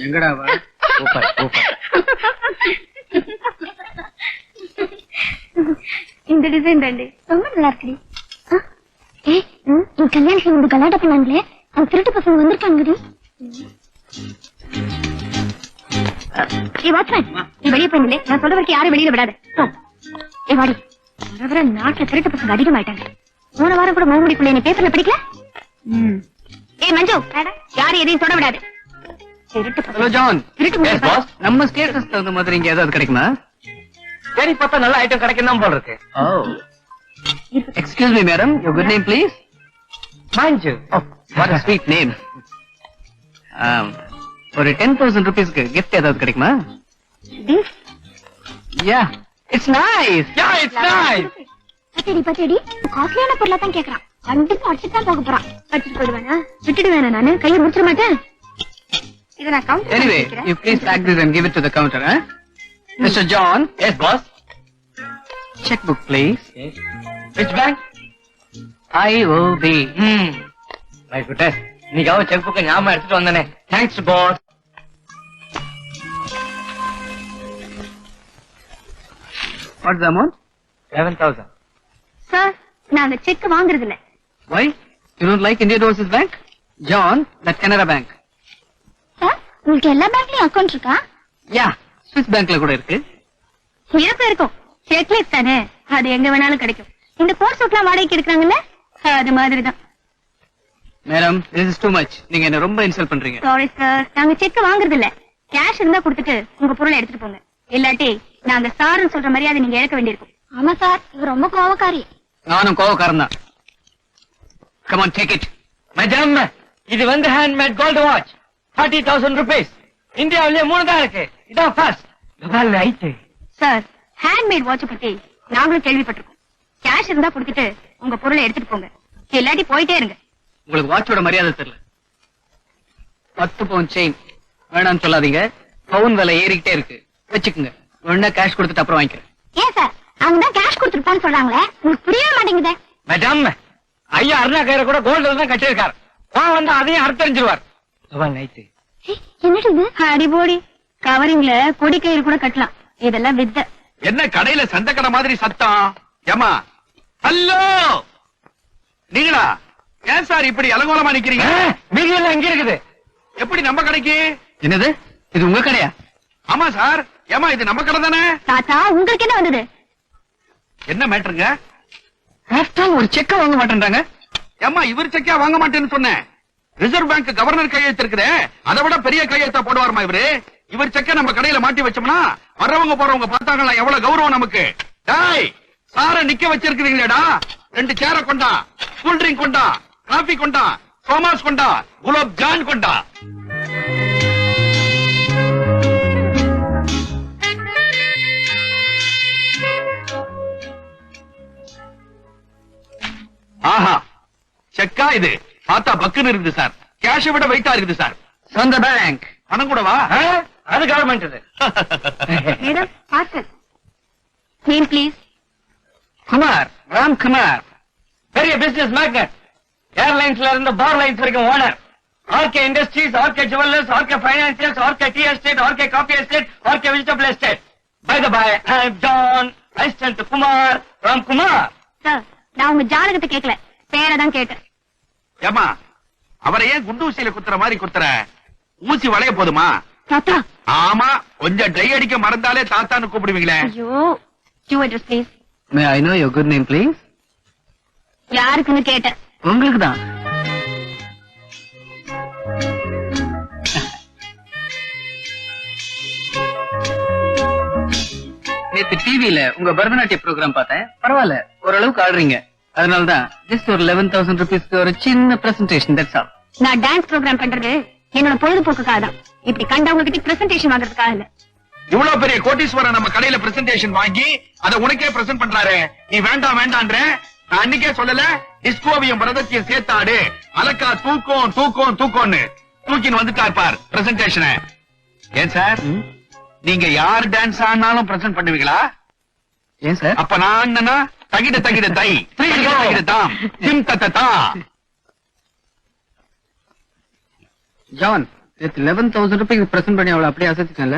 எங்கடா வா? Super super. இந்த டிசைன் தாண்டி ரொம்ப நல்லா இருக்குடி. என் கல்யாணத்துக்கு வந்து கலாட்டா பண்ணாங்களே, அந்த திருட்டு பசங்க வந்திருக்காங்கடி. வாட்ச்மேன், நீ வெளியே போயிடலே, நான் சொல்ற வரைக்கும் யாரும் வெளியில விடாது. ஏ வாடி, வர நாட்டுல திருட்டு பசங்க அதிகமாயிட்டாங்க. போன வாரம் கூட மோமுடிக்குள்ள நீ பேப்பர்ல படிக்கல? ஏ மஞ்சு, யாரும் எதையும் தொட விடாது. Hello John. நம்ம ஸ்டேட்டஸ் தகுந்த மாதிரி இங்க ஏதாவது கிடைக்குமா? சரி, பார்த்தா நல்ல ஐட்டம் கிடைக்கும் தான் போல இருக்கு. Excuse me madam, your good name please? Manju. What a sweet name. ஒரு 10,000 rupeesக்கு gift ஏதாவது கிடைக்குமா? Yeah, it's nice. Yeah, it's nice. பச்சடி காஸ்ட்லியான பொருளா தான் கேக்குறான். கண்டிப்பா அடிச்சுட்டு தான் போக போறான். அடிச்சுட்டு போயிடுவானா? விட்டுடுவேனா நானு? கையை முடிச்சிட மாட்டேன். இத நான் counter Anyway, you please pack this and give it to the counter, huh? Mr. John. Yes, boss. Checkbook, please. Yes. Which bank? IOB. My goodness. நீங்க செக் புக் ஞாபகம் எடுத்துட்டு வந்தனே. Thanks, boss. What's the amount? 11,000. Sir, நான் அந்த check வாங்குறது இல்ல. Why? You don't like Indian Overseas Bank? John, that Canara Bank. Sir, உங்களுக்கு எல்லா பேங்க்லயும் அக்கவுண்ட் இருக்கா? Yeah, Swiss Bankல கூட இருக்கு. இருக்க இருக்கும். செக்லெஸ் தானே, அது எங்க வேணாலும் கிடைக்கும். இந்த கோட் சூட்லாம் வாடகைக்கு எடுக்கறாங்கல்ல, அது மாதிரி தான். Madam, this is too much. நீங்க என்ன ரொம்ப இன்சல்ட் பண்றீங்க. சாரி சார், நாங்க செக் வாங்குறது இல்ல. கேஷ் இருந்தா கொடுத்துட்டு உங்க பொருளை எடுத்துட்டு போங்க. இல்லாட்டி நாங்க சார்னு சொல்ற மரியாதை நீங்க இழக்க வேண்டியிருக்கும். ஆமா சார், இது ரொம்ப கோவக்காரி. நானும் கோவக்காரன் தான். Come on, take it. Madam, இது வந்து handmade gold watch. 30,000 rupees. இந்தியாவிலே 3 தான் இருக்கு. இதான் ஃபர்ஸ்ட். நல்ல ஐட்டு. சார், ஹேண்ட்மேட் வாட்ச் பத்தி நாங்களும் கேள்விப்பட்டிருக்கோம். கேஷ் இருந்தா கொடுத்துட்டு உங்க பொருளை எடுத்துட்டு போங்க. இல்லாட்டி போயிட்டே இருங்க. உங்களுக்கு வாட்சோட மரியாதை தெரியல. 10 பவுன் செயின் வேணாம்னு சொல்லாதீங்க. பவுன் விலை ஏறிக்கிட்டே இருக்கு. வச்சுக்குங்க. ஒண்ணா கேஷ் கொடுத்துட்டு அப்புறம் வாங்கிக்கிறேன். ஏன் சார், அவங்க தான் கேஷ் கொடுத்துட்டு போன்னு சொல்றாங்களே, உங்களுக்கு புரியவே மாட்டேங்குதே. மேடம், ஐயா அருணா கயிறு கூட கோல்டு தான் கட்டியிருக்காரு. வந்து அதையும் அறுத்தறிஞ்சிருவார். நைட்டு என்னது இது? அடிபோடி, கவரிங்ல கொடி கயிறு கூட கட்டலாம். இதெல்லாம் வித்த. என்ன கடையில சந்த கடை மாதிரி சத்தம்? ஏமா, ஹலோ, நீங்களா? ஏன் சார் இப்படி அலங்கோலமா நிக்கிறீங்க? மீதி எல்லாம் எங்க இருக்குது? எப்படி நம்ம கடைக்கு? என்னது, இது உங்க கடையா? ஆமா சார். ஏமா, இது நம்ம கடை தானே? தாத்தா, உங்களுக்கு என்ன வந்தது? என்ன மேட்டருங்க? ஒரு செக்க வாங்க மாட்டேன்றாங்க. ஏமா, இவர் செக்கா வாங்க மாட்டேன்னு சொன்னேன். ரிசர்வ் பேங்க் கவர்னர் கையெழுத்து இருக்குதே, அதை விட பெரிய கையெழுத்தா போடுவாருமா இவரு. இவர் செக்க நம்ம கடையில மாட்டி வச்சோம்னா வர்றவங்க போறவங்க பார்த்தாங்களா எவ்வளவு கௌரவம் நமக்கு. டாய், சார நிக்க வச்சிருக்கீங்களேடா. 2 சேர கொண்டா, கூல் ட்ரிங்க் கொண்டா, காபி கொண்டா, சோமாஸ் கொண்டா, குலாப் ஜான் கொண்டா. ஆஹா, செக்கா இது? பார்த்தா பக்குன்னு இருக்குது சார். கேஷ விட வெயிட்டா இருக்குது சார். சொந்த பேங்க். பணம் கூடவா? அது government. Madam, parcel. Name please. Kumar, Ram Kumar. பெரிய பிசினஸ் மேக்னட். ஏர்லைன்ஸ்ல இருந்து பார் லைன்ஸ் வரைக்கும் owner. RK industries, RK jewellers, RK financials, RK tea estate, RK coffee estate, RK vegetable estate. By the by, I am John, assistant Kumar, Ram Kumar. Sir, நான் உங்க ஜாதகத்தை கேட்கல, பேரை தான் கேட்டேன். ஏமா, அவரை ஏன் குண்டூசியில குத்துற மாதிரி குத்துற? ஊசி வளைய போதுமா? தாத்தா. ஆமா, கொஞ்சம் டை அடிக்க மறந்தாலே தாத்தான்னு கூப்பிடுவீங்களே. ஐயோ, you address please. May I know your good name, please? யாருக்குன்னு கேட்டேன். உங்களுக்கு தான். நேத்து டிவில உங்க பரதநாட்டிய ப்ரோக்ராம் பார்த்தேன். பரவாயில்ல, ஓரளவுக்கு ஆடுறீங்க. அதனாலதான் ஜஸ்ட் ஒரு 11,000 rupeesக்கு ஒரு சின்ன பிரசன்டேஷன். That's all. நான் டான்ஸ் ப்ரோக்ராம் பண்றது என்னோட பொழுதுபோக்குக்காக தான். இப்படி கண்டவங்க கிட்ட பிரசன்டேஷன் வாங்குறதுக்காக இல்ல. இவ்வளவு பெரிய கோட்டீஸ்வரன் நம்ம கடையில பிரசன்டேஷன் வாங்கி அதை உனக்கே பிரசன்ட் பண்றாரு. நீ வேண்டாம் வேண்டான்ற. நான் அன்னைக்கே சொல்லல, டிஸ்கோவியும் பரதத்தையும் சேர்த்தாடு, அலக்கா தூக்கம் தூக்கம் தூக்கம்னு தூக்கின்னு வந்துட்டார் பார் பிரசன்டேஷன். ஏன் சார், நீங்க யார் டான்ஸ் ஆனாலும் பிரசன்ட் பண்ணுவீங்களா? ஏன் சார்? அப்ப நான் என்னன்னா, தகிட தகிட தை, தகிட தாம், திம் தத்தா. ஜான், 11,000 பிரசன்ட் பண்ணி அவளை அப்படியே அசத்திட்டேன்ல.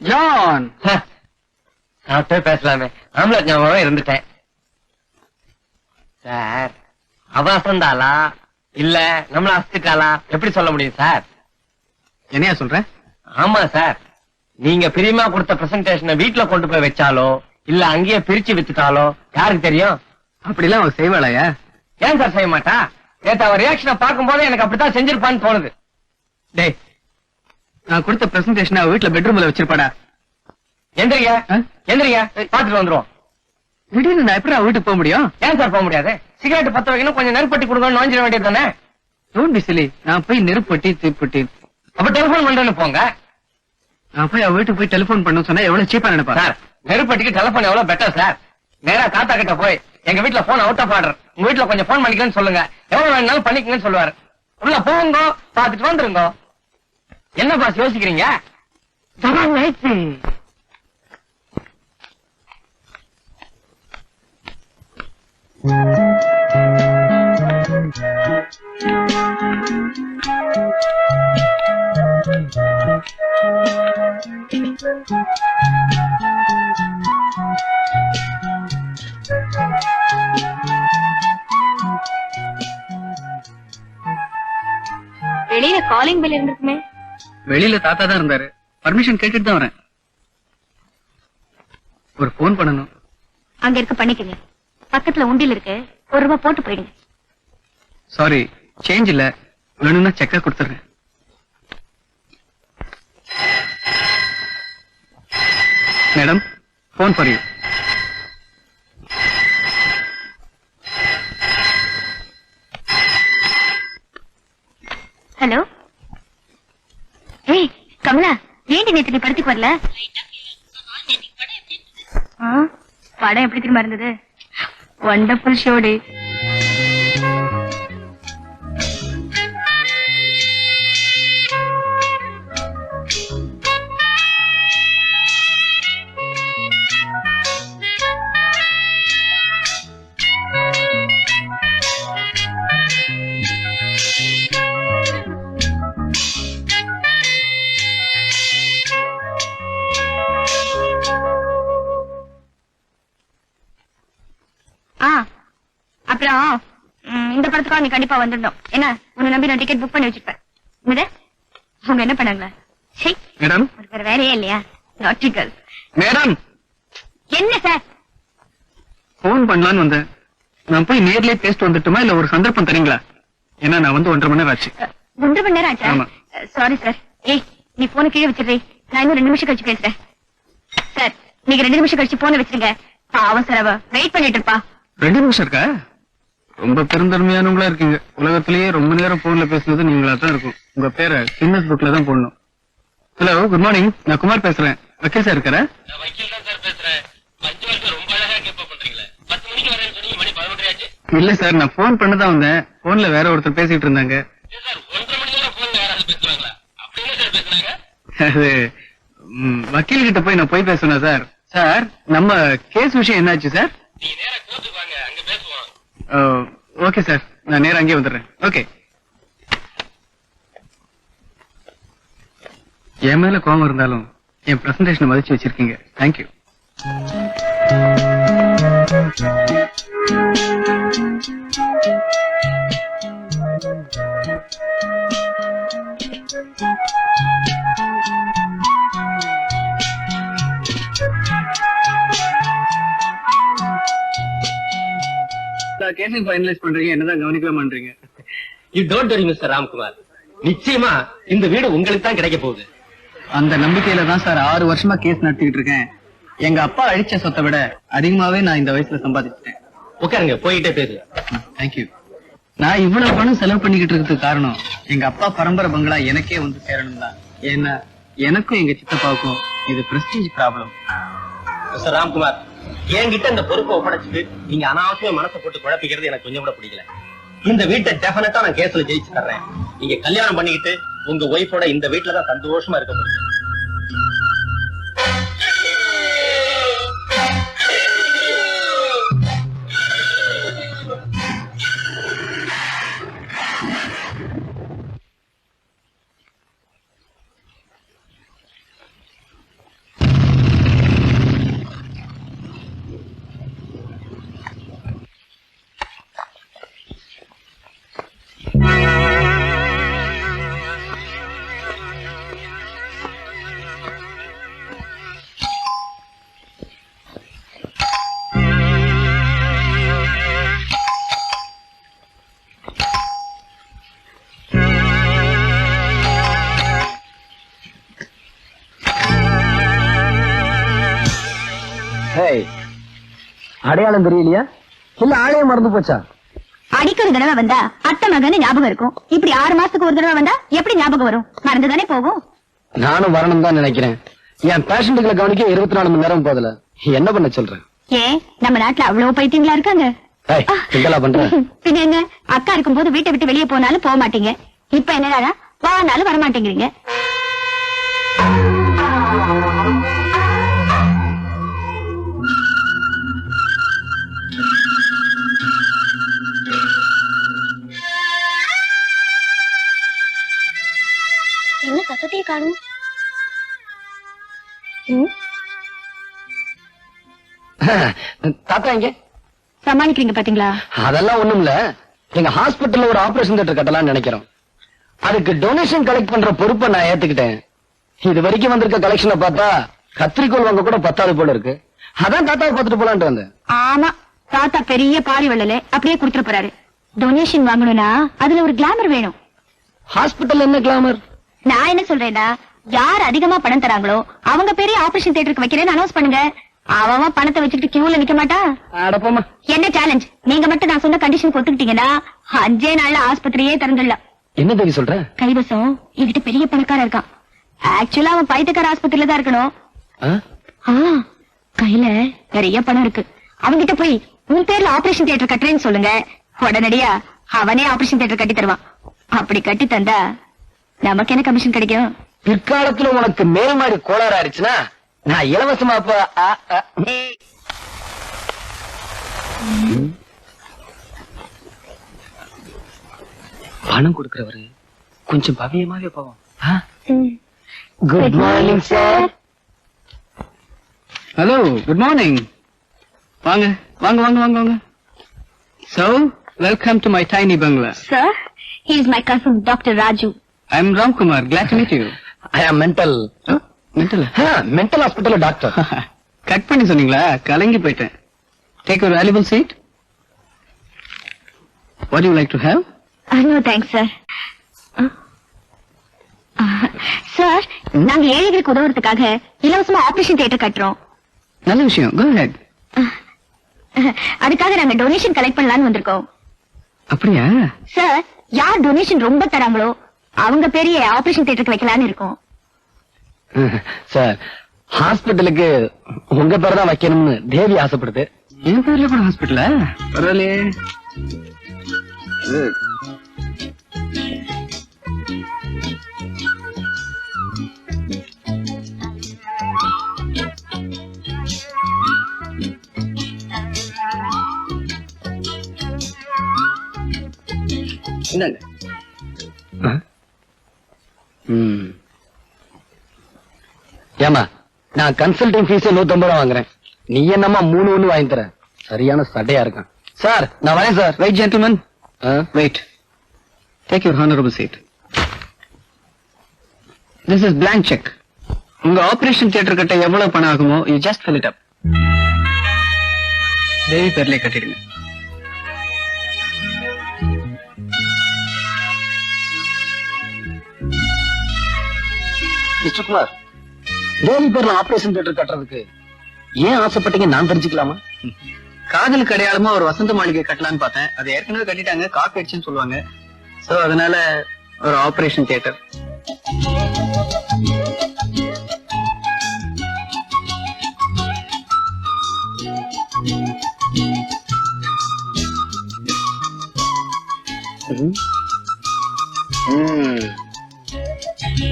ஜான், சாப்பிட்டே பேசலாமே. ஆம்லெட் ஞாபகம் இருந்துட்டேன். சார், அவ அசந்தாளா இல்ல நம்மள அசத்திட்டாளா எப்படி சொல்ல முடியும் சார்? என்னையா சொல்ற? ஆமா சார், நீங்க பிரியமா கொடுத்த பிரசன்டேஷனை வீட்டுல கொண்டு போய் வச்சாலோ இல்ல அங்கேயே பிரிச்சு வித்துட்டாலோ யாருக்கு தெரியும்? அப்படிலாம் அவ செய்வாளையா? ஏன் சார் செய்ய மாட்டா? நேத்து அவ ரியாக்ஷனை பார்க்கும் போது எனக்கு அப்படித்தான் செஞ்சிருப்பான்னு தோணுது. டேய், நான் கொடுத்த பிரசன்டேஷன் அவ வீட்டுல பெட்ரூம்ல வச்சிருப்பாடா. எந்திரிங்க எந்திரிங்க, பாத்துட்டு வந்துருவோம். திடீர்னு நான் எப்படி அவ வீட்டுக்கு போக முடியும்? ஏன் சார் போக முடியாது? சிகரெட் பத்த வைக்கணும், கொஞ்சம் நெருப்பட்டி கொடுங்கன்னு வாங்கிட வேண்டியது தானே? Don't be Chile. நான் போய் நெருப்பட்டி தீப்பட்டி அப்ப டெலிபோன் பண்றேன்னு போங்க. நான் போய் அவ வீட்டுக்கு போய் டெலிபோன் பண்ண சொன்னா எவ்வளவு சீப்பா நினைப்பா? சார், நெருப்பட்டிக்கு டெலிபோன் எவ்வளவு பெட்டர் சார். நேரா தாத்தா கிட்ட போய் எங்க வீட்டுல போன் அவுட் ஆஃப் ஆர்டர், உங்க வீட்டுல கொஞ்சம் போன் பண்ணிக்கன்னு சொல்லுங்க, எவ்வளவு வேணாலும் பண்ணிக்கங்கன்னு சொல்லுவாரு. உள்ள போங்க, பாத்துட்டு வந்துருங்க. என்ன பாஸ் யோசிக்கிறீங்க? வெளியில காலிங் பெல் இருந்திருக்குமே. வெளியில தாத்தா தான் இருந்தாரு. பர்மிஷன் கேட்டுட்டு தான் வரேன். ஒரு போன் பண்ணணும். அங்க இருக்க பண்ணிக்கங்க. பக்கத்துல உண்டியல் இருக்கு, ₹1 போட்டு போயிடுங்க. சாரி, சேஞ்ச் இல்ல. வேணும்னா செக்கா கொடுத்துறேன். Madam, phone for you. Hello. ஏய் கமலா, ஏண்டி நேத்து நீ படத்துக்கு வரல? படம் எப்படி திரும்ப இருந்தது? வண்டர்ஃபுல் ஷோடி. அப்புறம் இந்த படத்துக்காக நீ கண்டிப்பா வந்துடணும். என்ன, உன்னை நம்பி நான் டிக்கெட் புக் பண்ணி வச்சிருப்பேன். அவங்க என்ன பண்ணாங்களா? மேடம், வேற வேலையே இல்லையா? நாட்டிகல். மேடம், என்ன சார்? போன் பண்ணலான்னு வந்தேன். நான் போய் நேர்லயே பேசிட்டு வந்துட்டுமா இல்ல ஒரு சந்தர்ப்பம் தரீங்களா? ஏன்னா நான் வந்து 1.5 மணி நேரம் ஆச்சு. 1.5 மணி நேரம் ஆச்சா? ஆமா. Sorry sir. ஏய், நீ போன கீழே வச்சிடுறீ. நான் இன்னும் 2 நிமிஷம் கழிச்சு பேசுறேன். சார், நீங்க 2 நிமிஷம் கழிச்சு போன வச்சிருங்க. அவசர வெயிட் பண்ணிட்டு இருப்பா. 2 நிமிஷம் இருக்கா? ரொம்ப பெருந்தன்மையானவங்களா இருக்கீங்க. உலகத்திலேயே ரொம்ப நேரம் போன்ல பேசுனது நீங்களா தான் இருக்கும். உங்க பேரை கின்னஸ் புக்ல தான் போடணும். Hello, good morning. நான் குமார் பேசுறேன். வக்கீல் சார் இருக்காரா? இல்ல சார், நான் போன் பண்ணதான் வந்தேன். போன்ல வேற ஒருத்தர் பேசிட்டு இருந்தாங்க. அது வக்கீல் கிட்ட போய் நான் போய் பேசுனேன் சார். சார், நம்ம கேஸ் விஷயம் என்னாச்சு சார்? ஓகே சார், நான் நேரா அங்கே வந்துடுறேன். ஓகே. என் மேல கோபம் இருந்தாலும் என் பிரசன்டேஷனை மதிச்சு வச்சிருக்கீங்க. தேங்க்யூ. கேஸிங் ஃபைனலைஸ் பண்றீங்க, என்னதான் கவனிக்கவே பண்றீங்க? You don't worry mister Ramkumar. நிச்சயமா இந்த வீடு உங்களுக்கு தான் கிடைக்க போகுது. அந்த நம்பிக்கையில தான் சார் 6 வருஷமா கேஸ் நடத்திட்டு இருக்கேன். எங்க அப்பா அழிச்ச சொத்தை விட அதிகமாவே நான் இந்த வயசுல சம்பாதிச்சிட்டேன். உட்காருங்க, போயிட்டே பேசு. தேங்க்யூ. நான் இவ்வளவு பணம் செலவு பண்ணிக்கிட்டு இருக்கிறதுக்கு காரணம் எங்க அப்பா பரம்பரை பங்களா எனக்கே வந்து சேரணும் தான். ஏன்னா எனக்கும் எங்க சித்தப்பாவுக்கும் இது பிரஸ்டீஜ் ப்ராப்ளம். மிஸ்டர் ராம்குமார், என்கிட்ட இந்த பொறுப்பை ஒப்படைச்சிட்டு நீங்க அனாவசியமா மனசை போட்டு குழப்பிக்கிறது எனக்கு கொஞ்சம் கூட பிடிக்கல. இந்த வீட்டை டெஃபினட்டா நான் கேஸ்ல ஜெயிச்சு தர்றேன். நீங்க கல்யாணம் பண்ணிக்கிட்டு உங்க ஒய்ஃபோட இந்த வீட்டுல தான் சந்தோஷமா இருக்க முடியும். அடையாளம் தெரியலையா இல்ல ஆளையே மறந்து போச்சா? அடிக்க ஒரு தடவை வந்தா அத்தை மகன்னு ஞாபகம் இருக்கும். இப்படி 6 மாசத்துக்கு ஒரு தடவை வந்தா எப்படி ஞாபகம் வரும்? மறந்துதானே போகும். நானும் வரணும் தான் நினைக்கிறேன். என் பேஷண்ட்டுகளை கவனிக்க 24 மணி நேரம் போதல. என்ன பண்ண சொல்றேன்? ஏன் நம்ம நாட்டுல அவ்வளவு பைத்தியங்களா இருக்காங்க? கிண்டலா பண்ற? பின்ன என்ன, அக்கா இருக்கும்போது வீட்டை விட்டு வெளியே போனாலும் போக மாட்டீங்க. இப்ப என்னடா வானாலும் வர மாட்டேங்கிறீங்க. என்ன சத்தத்தையே காணும்? தாத்தா இங்க சமாளிக்கிறீங்க பாத்தீங்களா? அதெல்லாம் ஒண்ணும் இல்ல. எங்க ஹாஸ்பிட்டல்ல ஒரு ஆபரேஷன் தியேட்டர் கட்டலாம்னு நினைக்கிறோம். அதுக்கு டொனேஷன் கலெக்ட் பண்ற பொறுப்பை நான் ஏத்துக்கிட்டேன். இது வரைக்கும் வந்திருக்க கலெக்ஷனை பார்த்தா கத்திரிக்கோள் வாங்க கூட பத்தாது போல இருக்கு. அதான் தாத்தாவை பார்த்துட்டு போலான்ட்டு வந்தேன். ஆமா, தாத்தா பெரிய பாரி வள்ளல அப்படியே கொடுத்துட்டு போறாரு. டொனேஷன் வாங்கணும்னா அதுல ஒரு கிளாமர் வேணும். ஹாஸ்பிட்டல் என்ன கிளாமர்? நான் என்ன சொல்றேன்னா, யார் அதிகமா பணம் தராங்களோ அவங்க பெரிய ஆபரேஷன் தியேட்டருக்கு வைக்கிறேன்னு அனௌன்ஸ் பண்ணுங்க. அவன் பணத்தை வச்சுக்கிட்டு கியூல நிக்க மாட்டா. அடப்போமா. என்ன சேலஞ்ச்? நீங்க மட்டும் நான் சொன்ன கண்டிஷன் ஒத்துக்கிட்டீங்கன்னா 5 நாள்ல ஆஸ்பத்திரியே திறந்துடலாம். என்ன தேவி சொல்ற? கைவசம் என்கிட்ட பெரிய பணக்காரன் இருக்கான். ஆக்சுவலா அவன் பைத்தியக்கார ஆஸ்பத்திரியில தான் இருக்கணும். கையில நிறைய பணம் இருக்கு. அவன்கிட்ட போய் உன் பேர்ல ஆபரேஷன் தியேட்டர் கட்டுறேன்னு சொல்லுங்க. உடனடியா அவனே ஆபரேஷன் தியேட்டர் கட்டி தருவான். அப்படி கட்டி தந்தா நமக்கு என்ன கமிஷன் கிடைக்கும்? பிற்காலத்துல உனக்கு மேல்மாடி கோளாறு ஆயிடுச்சுன்னா நான் இலவசமா பணம் கொடுக்கிறவரு கொஞ்சம் பவியமாவே போவோம். Good morning sir. Hello, good morning. வாங்க வாங்க வாங்க வாங்க வாங்க. So, welcome to my tiny bungalow. Sir, he is my cousin, Dr. Raju. I am Ram Kumar. Glad to meet you. I am mental. Mental hospital doctor. Cut பண்ணி சொன்னீங்களா? கலங்கி போயிட்டேன். Take your valuable seat. What do you like to have? No thanks, sir. Sir, நாங்க ஏழைகளுக்கு உதவுறதுக்காக இலவசமா operation theatre கட்டுறோம். நல்ல விஷயம். Go ahead. அதுக்காக நாங்க டொனேஷன் கலெக்ட் பண்ணலாம்னு வந்திருக்கோம். அப்படியா? சார், யார் டொனேஷன் ரொம்ப தராங்களோ அவங்க பெரிய ஆபரேஷன் தியேட்டருக்கு வைக்கலாம்னு இருக்கோம். சார், ஹாஸ்பிட்டலுக்கு உங்க பேர் தான் வைக்கணும்னு தேவி ஆசைப்படுது. என் பேர்ல கூட ஹாஸ்பிட்டலா? பரவாயில்லையே. ஏமா, நான் கன்சல்டிங் ஃபீஸ் 150 ரூபா வாங்குறேன். நீ என்னமா 3 வாங்கி தர? சரியான சட்டையா இருக்கான். சார், நான் வரேன் sir. Wait, gentlemen. Wait. Take your honorable seat. This is blank check. உங்க ஆபரேஷன் தியேட்டர் கட்ட எவ்வளவு பணம் ஆகுமோ you just fill it up. தேவி பேர்ல கட்டிடுங்க. மிஸ்டர் குமார், தேவி பேர்ல ஆபரேஷன் தியேட்டர் கட்டுறதுக்கு ஏன் ஆசைப்பட்டீங்க நான் தெரிஞ்சுக்கலாமா? காதலுக்கு அடையாளமா ஒரு வசந்த மாளிகை கட்டலான்னு பார்த்தேன். அது ஏற்கனவே கட்டிட்டாங்க, காப்பி அடிச்சுன்னு சொல்லுவாங்க. சோ அதனால ஒரு ஆபரேஷன் தியேட்டர்.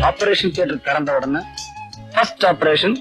ஆபரேஷன் தியேட்டர் திறந்த உடனே ஃபர்ஸ்ட் ஆபரேஷன்